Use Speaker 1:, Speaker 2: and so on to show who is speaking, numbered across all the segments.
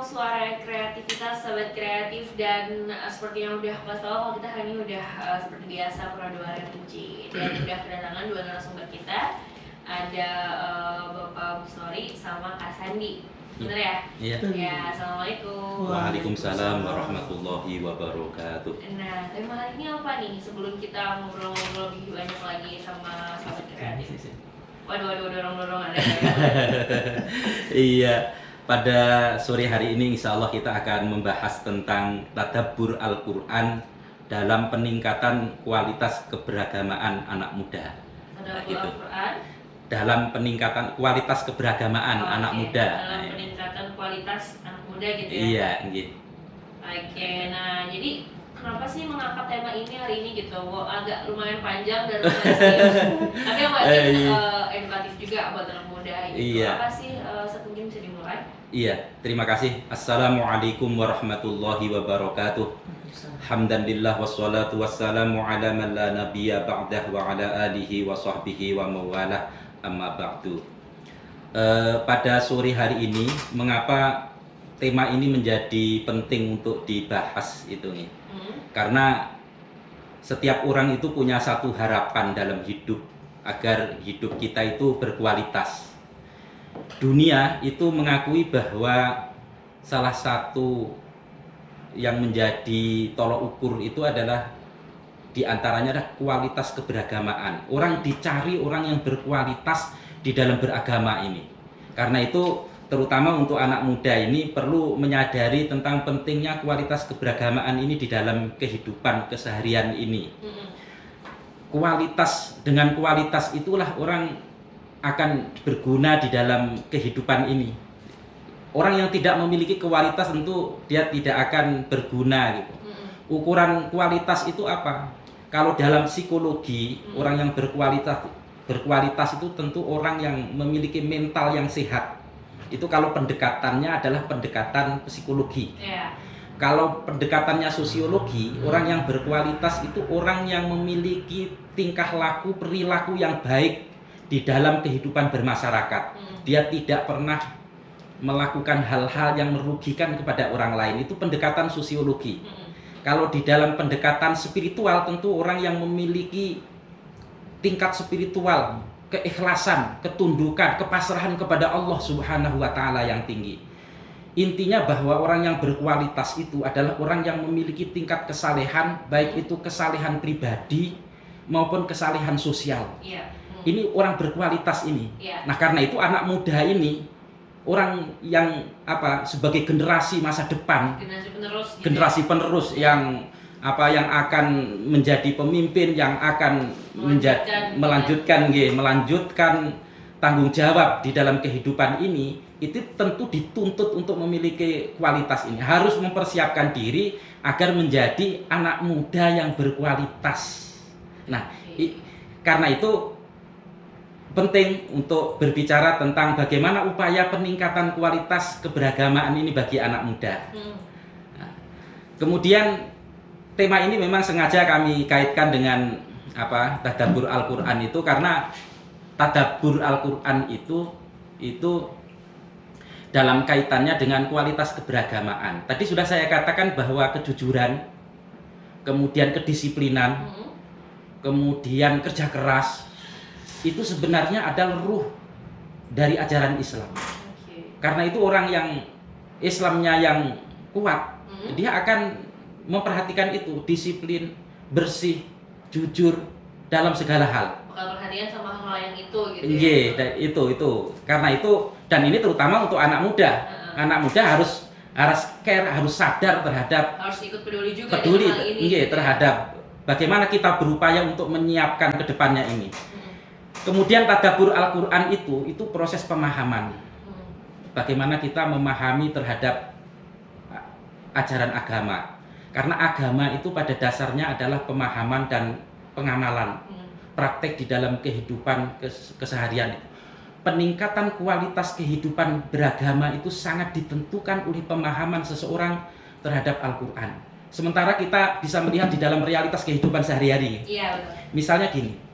Speaker 1: suara kreativitas sobat kreatif dan seperti yang udah Mas tahu kalau kita hari ini udah seperti biasa Pura Rinci dan udah kedatangan dua narasumber kita. Ada Bapak Busnori sama Kak Sandi. Bener ya?
Speaker 2: Iya.
Speaker 1: Ya, assalamualaikum.
Speaker 2: Waalaikumsalam warahmatullahi wabarakatuh.
Speaker 1: Nah, tema hari ini apa nih? Sebelum kita ngobrol-ngobrol lebih banyak lagi sama sobat kreatif. Waduh, dorong-dorongan ya.
Speaker 2: Iya, pada sore hari ini insya Allah kita akan membahas tentang tadabbur Al-Quran dalam peningkatan kualitas keberagamaan anak muda.
Speaker 1: Tadabbur Al-Quran
Speaker 2: dalam peningkatan kualitas keberagamaan anak muda.
Speaker 1: Dalam peningkatan kualitas anak muda gitu ya?
Speaker 2: Iya, gitu.
Speaker 1: Oke, nah jadi kenapa sih mengangkat tema ini hari ini gitu? Agak lumayan panjang dan lumayan serius. Tapi yang wajib edukatif juga buat anak muda gitu.
Speaker 2: Iya.
Speaker 1: Apa sih, mungkin bisa dimulai?
Speaker 2: Iya, terima kasih. Assalamualaikum warahmatullahi wabarakatuh. Hamdan lillah wassalatu wassalamu ala man la nabiyya ba'dah wa ala alihi wa sahbihi wa mawalah amma ba'du. Pada sore hari ini, mengapa tema ini menjadi penting untuk dibahas itu nih? Karena setiap orang itu punya satu harapan dalam hidup agar hidup kita itu berkualitas. Dunia itu mengakui bahwa salah satu yang menjadi tolok ukur itu adalah diantaranya adalah kualitas keberagamaan. Orang dicari orang yang berkualitas di dalam beragama ini. Karena itu terutama untuk anak muda ini perlu menyadari tentang pentingnya kualitas keberagamaan ini di dalam kehidupan keseharian ini. Dengan kualitas itulah orang akan berguna di dalam kehidupan ini. Orang yang tidak memiliki kualitas tentu dia tidak akan berguna gitu. Ukuran kualitas itu apa? Kalau dalam psikologi, orang yang berkualitas itu tentu orang yang memiliki mental yang sehat. Itu kalau pendekatannya adalah pendekatan psikologi. Kalau pendekatannya sosiologi, orang yang berkualitas itu orang yang memiliki tingkah laku, perilaku yang baik di dalam kehidupan bermasyarakat. Dia tidak pernah melakukan hal-hal yang merugikan kepada orang lain. Itu pendekatan sosiologi. Kalau di dalam pendekatan spiritual tentu orang yang memiliki tingkat spiritual, keikhlasan, ketundukan, kepasrahan kepada Allah Subhanahu wa taala yang tinggi. Intinya bahwa orang yang berkualitas itu adalah orang yang memiliki tingkat kesalehan, baik itu kesalehan pribadi maupun kesalehan sosial. Ini orang berkualitas ini. Nah, karena itu anak muda ini orang yang sebagai generasi masa depan, generasi penerus yang akan menjadi pemimpin, yang akan melanjutkan tanggung jawab di dalam kehidupan ini, itu tentu dituntut untuk memiliki kualitas ini, harus mempersiapkan diri agar menjadi anak muda yang berkualitas. Nah, karena itu penting untuk berbicara tentang bagaimana upaya peningkatan kualitas keberagamaan ini bagi anak muda. Nah, kemudian tema ini memang sengaja kami kaitkan dengan tadabbur Al-Quran itu karena tadabbur Al-Quran itu dalam kaitannya dengan kualitas keberagamaan. Tadi sudah saya katakan bahwa kejujuran, kemudian kedisiplinan, kemudian kerja keras, itu sebenarnya adalah ruh dari ajaran Islam. Karena itu orang yang Islamnya yang kuat, dia akan memperhatikan itu, disiplin, bersih, jujur dalam segala hal.
Speaker 1: Bakal perhatian sama hal yang itu gitu ya.
Speaker 2: Iya, itu. Karena itu, dan ini terutama untuk anak muda. Anak muda harus care, harus sadar terhadap,
Speaker 1: harus ikut peduli juga dengan hal ini.
Speaker 2: Iya, terhadap bagaimana kita berupaya untuk menyiapkan ke depannya ini. Kemudian tadabbur Al-Quran itu proses pemahaman. Bagaimana kita memahami terhadap ajaran agama. Karena agama itu pada dasarnya adalah pemahaman dan pengamalan. Praktek di dalam kehidupan keseharian. Peningkatan kualitas kehidupan beragama itu sangat ditentukan oleh pemahaman seseorang terhadap Al-Quran. Sementara kita bisa melihat di dalam realitas kehidupan sehari-hari.
Speaker 1: Iya, betul.
Speaker 2: Misalnya gini,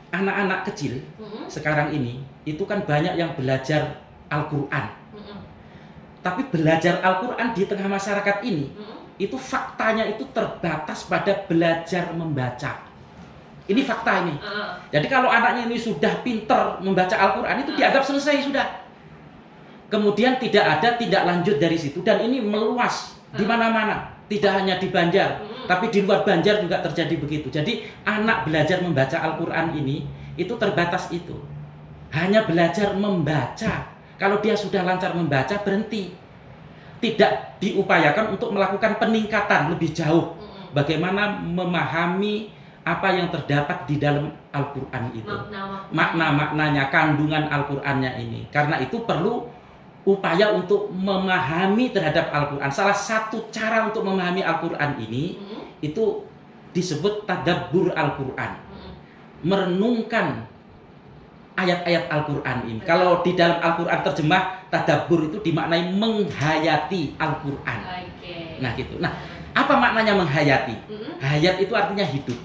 Speaker 2: anak-anak kecil sekarang ini itu kan banyak yang belajar Al-Quran. Tapi belajar Al-Quran di tengah masyarakat ini, itu faktanya itu terbatas pada belajar membaca. Ini fakta ini. Jadi kalau anaknya ini sudah pinter membaca Al-Quran, itu dianggap selesai sudah. Kemudian tidak ada tindak lanjut dari situ, dan ini meluas di mana-mana. Tidak hanya di Banjar, tapi di luar Banjar juga terjadi begitu. Jadi anak belajar membaca Al-Quran ini itu terbatas itu. Hanya belajar membaca. Kalau dia sudah lancar membaca, berhenti. Tidak diupayakan untuk melakukan peningkatan lebih jauh. Bagaimana memahami apa yang terdapat di dalam Al-Quran itu. Makna-maknanya, kandungan Al-Qurannya ini. Karena itu perlu upaya untuk memahami terhadap Al-Quran. Salah satu cara untuk memahami Al-Quran ini itu disebut tadabbur Al-Quran. Merenungkan ayat-ayat Al-Quran ini. Kalau di dalam Al-Quran terjemah, tadabbur itu dimaknai menghayati Al-Quran. Nah gitu. Nah, apa maknanya menghayati? Hayat itu artinya hidup.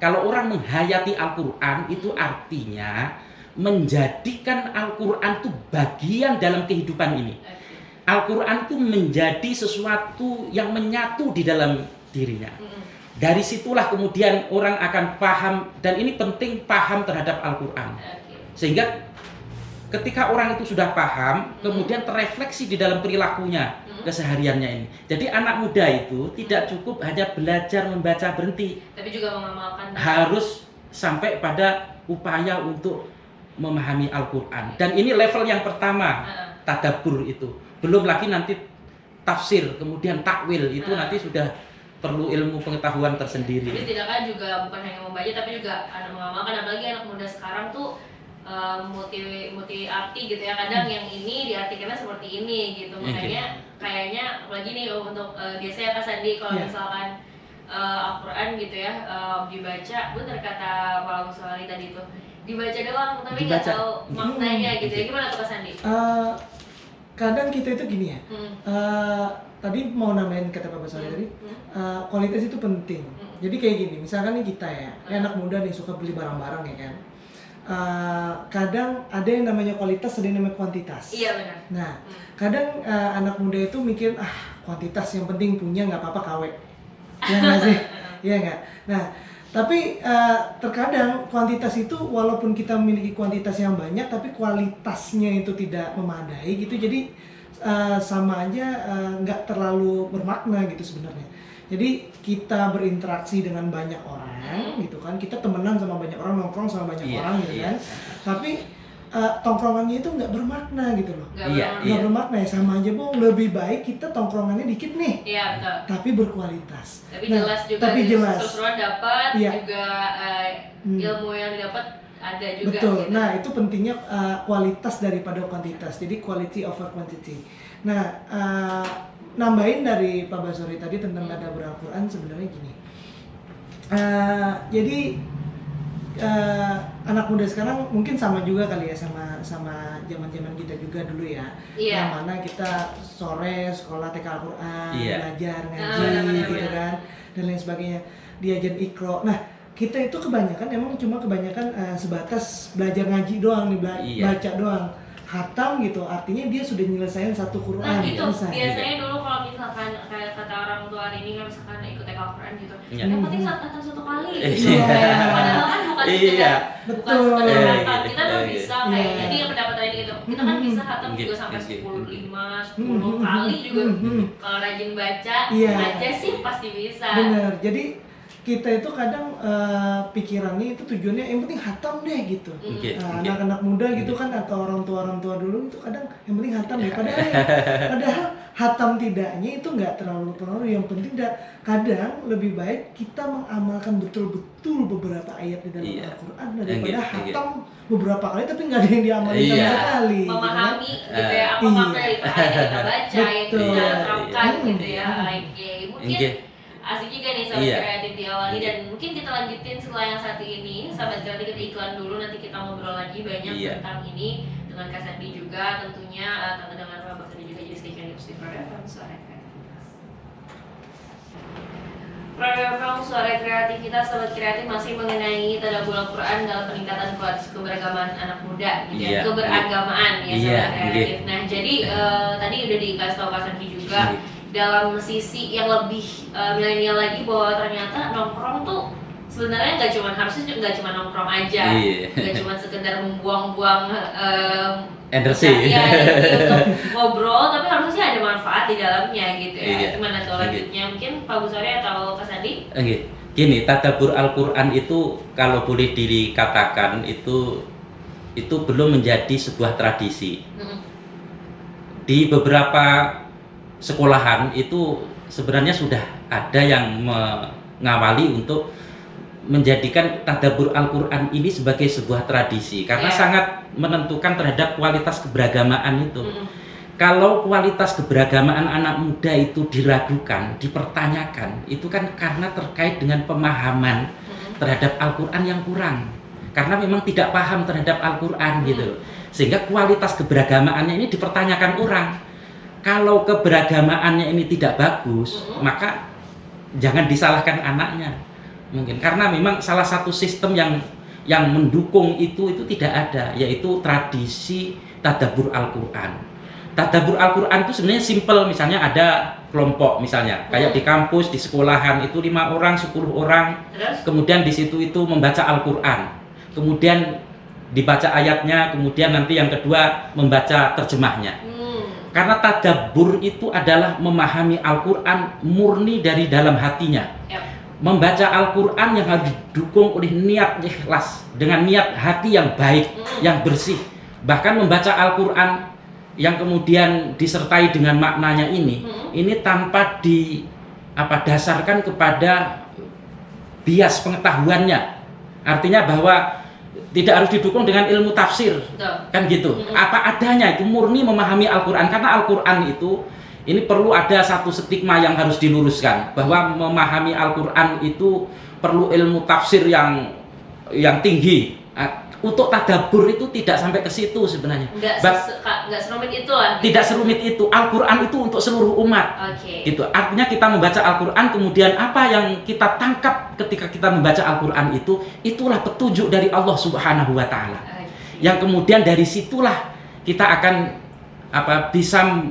Speaker 2: Kalau orang menghayati Al-Quran itu artinya menjadikan Al-Quran itu bagian dalam kehidupan ini. Al-Quran itu menjadi sesuatu yang menyatu di dalam dirinya. Dari situlah kemudian orang akan paham, dan ini penting paham terhadap Al-Quran. Sehingga ketika orang itu sudah paham, kemudian terefleksi di dalam perilakunya, kesehariannya ini. Jadi anak muda itu tidak cukup hanya belajar membaca berhenti,
Speaker 1: tapi juga mengamalkan.
Speaker 2: Harus sampai pada upaya untuk memahami Al-Quran. Dan ini level yang pertama, tadabbur itu. Belum lagi nanti tafsir, kemudian takwil, itu nanti sudah perlu ilmu pengetahuan tersendiri.
Speaker 1: Jadi tidaklah juga bukan hanya membaca, tapi juga mengamalkan. Apalagi anak muda sekarang tuh multi arti gitu ya, kadang yang ini diartikannya seperti ini gitu. Makanya kayaknya apalagi nih untuk biasanya Kak Sandi kalau misalkan Al-Quran gitu ya dibaca, bener kata Pak Muswali tadi tuh, dibaca doang tapi nggak tahu maknanya gitu ya. Gimana tuh Kak Sandi?
Speaker 3: Kadang kita itu gini ya, tadi mau nambahin kata Pak Muswali tadi, kualitas itu penting. Jadi kayak gini, misalkan nih kita ya, anak muda nih suka beli barang-barang ya kan. Kadang ada yang namanya kualitas, ada yang namanya kuantitas.
Speaker 1: Iya benar.
Speaker 3: Nah, kadang anak muda itu mikir kuantitas yang penting punya, nggak apa-apa KW. Ya nggak sih? Iya nggak? Nah, tapi terkadang kuantitas itu walaupun kita memiliki kuantitas yang banyak, tapi kualitasnya itu tidak memadai gitu. Jadi sama aja nggak terlalu bermakna gitu sebenarnya. Jadi kita berinteraksi dengan banyak orang gitu kan, kita temenan sama banyak orang, nongkrong sama banyak orang gitu kan, tapi tongkrongannya itu nggak bermakna gitu loh. Nggak bermakna ya, sama aja Bung, lebih baik kita tongkrongannya dikit nih,
Speaker 1: betul,
Speaker 3: tapi berkualitas,
Speaker 1: tapi jelas juga, tapi
Speaker 3: jelas
Speaker 1: seseorang dapat juga ilmu yang didapat ada juga.
Speaker 3: Betul,
Speaker 1: gitu.
Speaker 3: nah itu pentingnya kualitas daripada kuantitas, jadi quality over quantity. Nah, nambahin dari Pak Basori tadi tentang tadabbur Al-Quran, sebenarnya gini, jadi anak muda sekarang mungkin sama juga kali ya sama zaman kita juga dulu ya, yang mana kita sore sekolah TK Al-Quran, belajar ngaji gitu kan, dan lain sebagainya, diajar Iqra. Nah, kita itu kebanyakan emang cuma sebatas belajar ngaji doang nih, baca doang, khatam gitu, artinya dia sudah nyelesain satu Quran.
Speaker 1: Nah itu
Speaker 3: misalnya.
Speaker 1: Biasanya dulu kalau misalkan kayak kata orang tua hari ini kan misalkan ikut TK Al-Quran gitu, yang penting khatam satu kali gitu. Padahal kan bukan sekedar khatam, kita kan bisa kayak jadi yang pendapat tadi gitu, kita kan bisa khatam juga sampai 10 kali juga. Kalau rajin baca aja sih pasti bisa.
Speaker 3: Bener, jadi kita itu kadang pikirannya itu tujuannya yang penting hatam deh gitu. Anak-anak muda gitu kan, atau orang tua dulu itu kadang yang penting hatam deh. Padahal hatam tidaknya itu nggak terlalu pengaruh. Yang penting kadang lebih baik kita mengamalkan betul-betul beberapa ayat di dalam Al-Quran daripada hatam beberapa kali tapi nggak ada yang diamalin sama sekali.
Speaker 1: Memahami gitu ya, apa makna itu ayat yang kita baca, yang kita terapkan gitu ya. Mungkin asik juga nih sahabat kreatif diawali, dan mungkin kita lanjutin setelah yang satu ini. Sahabat kreatif, kita iklan dulu, nanti kita ngobrol lagi banyak tentang ini dengan Kak Sandi juga tentunya, tante dengan Pak Sandi juga. Jadi stay tune di Pro FM, suara kreativitas. Program Suara Kreativitas Sobat Kreatif masih mengenai tadabbur Al-Quran dalam peningkatan kualitas keberagaman anak muda gitu ya.
Speaker 2: Iya,
Speaker 1: Keberagamaan ya
Speaker 2: iya,
Speaker 1: Sobat Kreatif. Nah, jadi tadi udah dikasih tahu Pak Sanki juga dalam sisi yang lebih milenial lagi bahwa ternyata nongkrong tuh sebenarnya harusnya nggak cuma nongkrong aja, nggak cuma sekedar membuang-buang
Speaker 2: energi
Speaker 1: ya, untuk ngobrol, tapi harusnya ada manfaat di dalamnya gitu ya. Gimana tuh lanjutnya? Mungkin Pak Busori atau Pak Sandi?
Speaker 2: Gini, tadabbur Al-Quran itu kalau boleh dikatakan itu belum menjadi sebuah tradisi. Di beberapa sekolahan itu sebenarnya sudah ada yang mengawali untuk menjadikan tadabbur Al-Quran ini sebagai sebuah tradisi karena sangat menentukan terhadap kualitas keberagamaan itu. Kalau kualitas keberagamaan anak muda itu diragukan, dipertanyakan, itu kan karena terkait dengan pemahaman terhadap Al-Quran yang kurang. Karena memang tidak paham terhadap Al-Quran gitu. Sehingga kualitas keberagamaannya ini dipertanyakan orang. Kalau keberagamaannya ini tidak bagus, maka jangan disalahkan anaknya. Mungkin karena memang salah satu sistem yang mendukung itu tidak ada, yaitu tradisi tadabbur Al-Quran. Tadabbur Al-Quran itu sebenarnya simple, misalnya ada kelompok misalnya, kayak di kampus, di sekolahan itu 5 orang, 10 orang, kemudian di situ itu membaca Al-Quran, kemudian dibaca ayatnya, kemudian nanti yang kedua membaca terjemahnya. Karena tadabbur itu adalah memahami Al-Quran murni dari dalam hatinya. Membaca Al-Quran yang harus didukung oleh niat ikhlas, dengan niat hati yang baik, yang bersih. Bahkan membaca Al-Quran yang kemudian disertai dengan maknanya ini tanpa dasarkan kepada bias pengetahuannya. Artinya bahwa tidak harus didukung dengan ilmu tafsir, kan gitu. Apa adanya, itu murni memahami Al-Quran. Karena Al-Quran itu ini perlu ada satu stigma yang harus diluruskan, bahwa memahami Al-Quran itu perlu ilmu tafsir yang tinggi. Untuk tadabbur itu tidak sampai ke situ sebenarnya.
Speaker 1: Nggak serumit itu lah.
Speaker 2: Tidak serumit itu. Al-Quran itu untuk seluruh umat. Gitu. Artinya kita membaca Al-Quran, kemudian apa yang kita tangkap ketika kita membaca Al-Quran itulah petunjuk dari Allah Subhanahu wa Ta'ala. Yang kemudian dari situlah kita akan bisa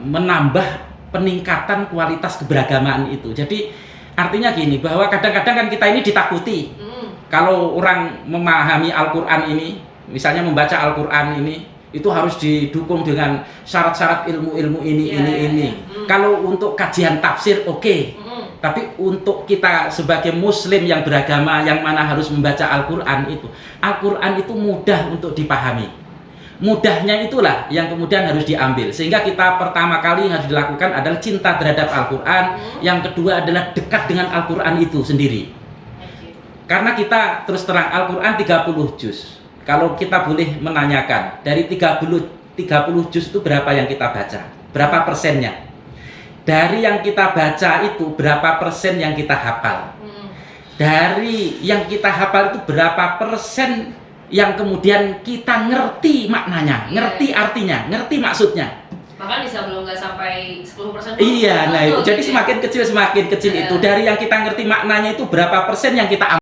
Speaker 2: menambah peningkatan kualitas keberagamaan itu. Jadi artinya gini, bahwa kadang-kadang kan kita ini ditakuti. Kalau orang memahami Al-Quran ini, misalnya membaca Al-Quran ini, itu harus didukung dengan syarat-syarat ilmu-ilmu ini. Kalau untuk kajian tafsir oke. Tapi untuk kita sebagai muslim yang beragama, yang mana harus membaca Al-Quran itu mudah untuk dipahami. Mudahnya itulah yang kemudian harus diambil. Sehingga kita pertama kali yang harus dilakukan adalah cinta terhadap Al-Quran. Yang kedua adalah dekat dengan Al-Quran itu sendiri. Karena kita terus terang, Al-Quran 30 juz. Kalau kita boleh menanyakan, dari 30 juz itu berapa yang kita baca? Berapa persennya? Dari yang kita baca itu berapa persen yang kita hafal? Dari yang kita hafal itu berapa persen yang kemudian kita ngerti maknanya, ngerti artinya, ngerti maksudnya?
Speaker 1: Bahkan bisa belum nggak sampai 10%.
Speaker 2: Iya, nah itu. Jadi semakin kecil itu. Dari yang kita ngerti maknanya itu berapa persen yang kita